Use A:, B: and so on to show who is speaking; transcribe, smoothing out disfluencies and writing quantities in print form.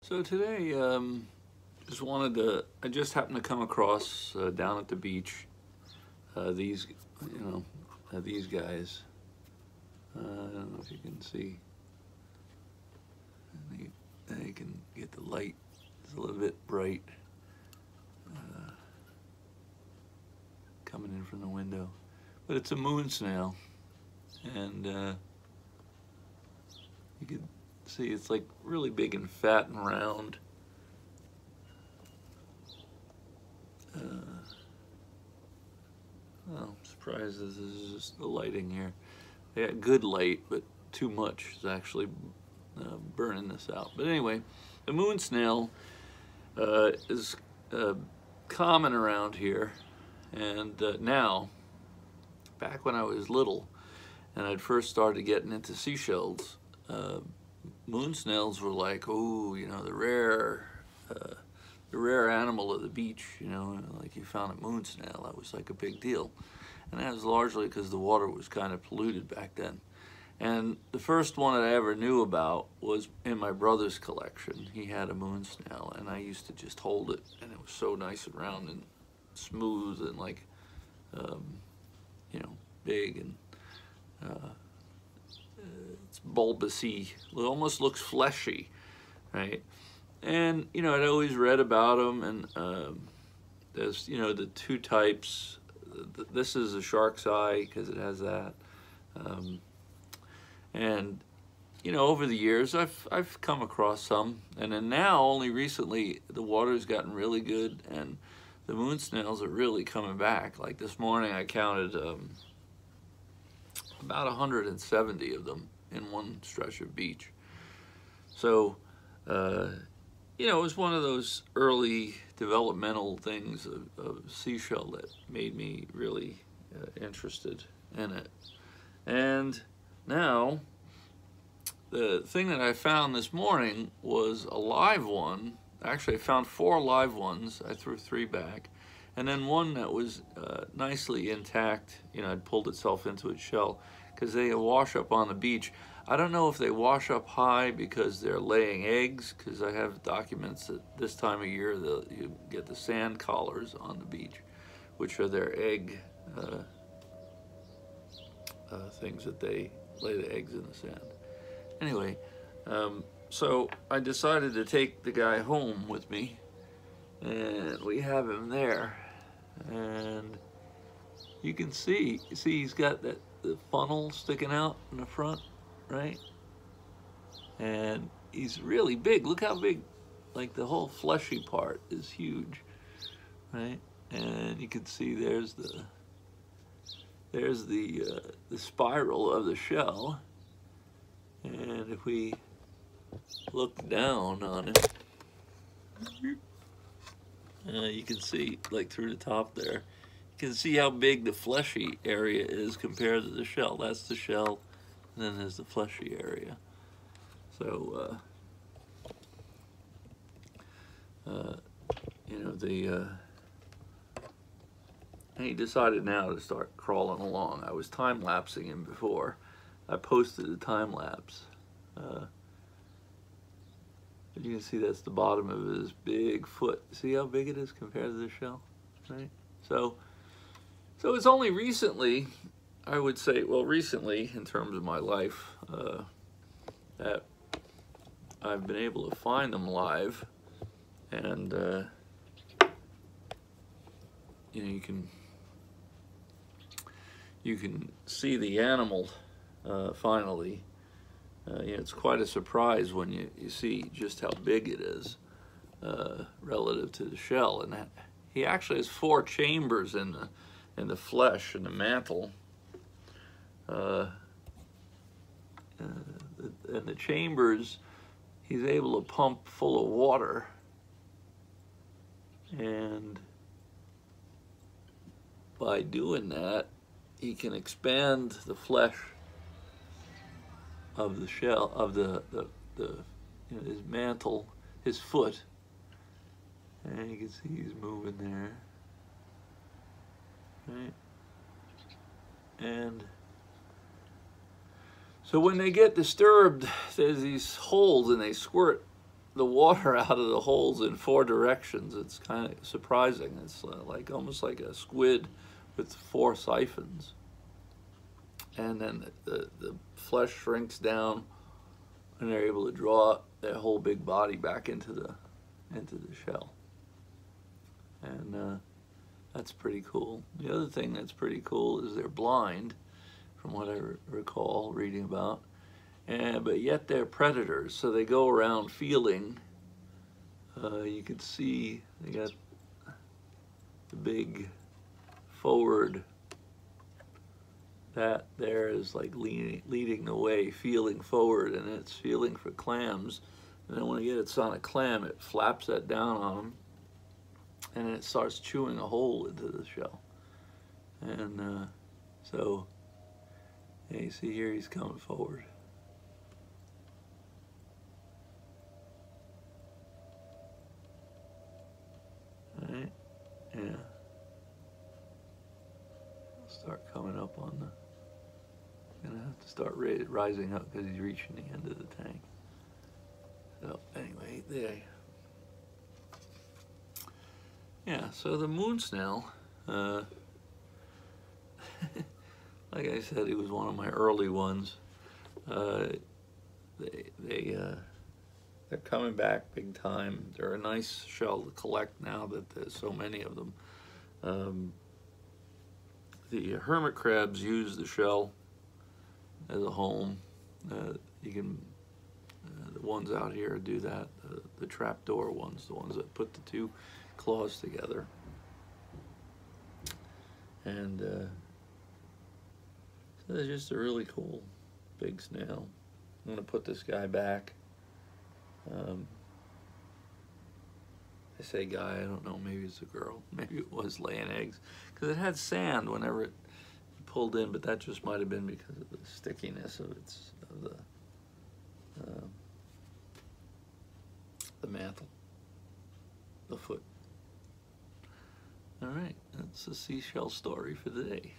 A: So today, I just happened to come across down at the beach these, these guys. I don't know if you can see. They can get the light. It's a little bit bright coming in from the window, but it's a moon snail, and you can see it's like really big and fat and round. Well, I'm surprised this is just the lighting here. They got good light, but too much is actually burning this out. But anyway, the moon snail is common around here, and now, back when I was little and I'd first started getting into seashells, moon snails were like, oh, the rare animal of the beach, like you found a moon snail. That was like a big deal. And that was largely because the water was kind of polluted back then. And the first one that I ever knew about was in my brother's collection. He had a moon snail, and I used to just hold it, and it was so nice and round and smooth and like, big, and it's bulbousy. It almost looks fleshy, right? And I'd always read about them, and there's the two types. This is a shark's eye because it has that, and over the years I've come across some, and then now only recently the water's gotten really good, and the moon snails are really coming back. Like this morning I counted about 170 of them in one stretch of beach. So it was one of those early developmental things of seashell that made me really interested in it. And now, the thing that I found this morning was a live one. Actually, I found 4 live ones. I threw 3 back. And then one that was nicely intact. It pulled itself into its shell, because they wash up on the beach. I don't know if they wash up high because they're laying eggs, because I have documents that this time of year you get the sand collars on the beach, which are their egg things that they lay the eggs in the sand. Anyway, so I decided to take the guy home with me, and we have him there, and you can see he's got the funnel sticking out in the front, right? And he's really big. Look how big, like the whole fleshy part is huge, right? And you can see there's the spiral of the shell. And if we look down on it, you can see, like through the top there, you can see how big the fleshy area is compared to the shell. That's the shell, and then there's the fleshy area. So, and he decided now to start crawling along. I was time-lapsing him before. I posted a time lapse. But you can see that's the bottom of his big foot. See how big it is compared to the shell, right? So it's only recently, I would say, well, recently in terms of my life, that I've been able to find them live, and you can see the animal finally. It's quite a surprise when you see just how big it is relative to the shell. And he actually has 4 chambers in the flesh, in the mantle. And the chambers, he's able to pump full of water, and by doing that, he can expand the flesh of the shell, of the his mantle, his foot, and you can see he's moving there, right? And so when they get disturbed, there's these holes, and they squirt the water out of the holes in 4 directions. It's kind of surprising. It's like almost like a squid with 4 siphons. And then the flesh shrinks down, and they're able to draw their whole big body back into the shell. And that's pretty cool. The other thing that's pretty cool is they're blind, from what I recall reading about. But yet they're predators, so they go around feeling. You can see they got the big forward. That there is like leading the way, feeling forward, and it's feeling for clams. And then when it's on a clam, it flaps that down on them, and then it starts chewing a hole into the shell. And so, yeah, you see here he's coming forward. All right, yeah. Start coming up on the. Gonna have to start rising up because he's reaching the end of the tank. So anyway, there. Yeah. So the moon snail, like I said, he was one of my early ones. They're coming back big time. They're a nice shell to collect now that there's so many of them. The hermit crabs use the shell as a home. You can, the ones out here do that, the trapdoor ones, the ones that put the 2 claws together. And so they're just a really cool big snail. I'm gonna put this guy back. I say guy, I don't know, maybe it's a girl. Maybe it was laying eggs. Because it had sand whenever it pulled in, but that just might have been because of the stickiness of the mantle, the foot. All right, that's the seashell story for the day.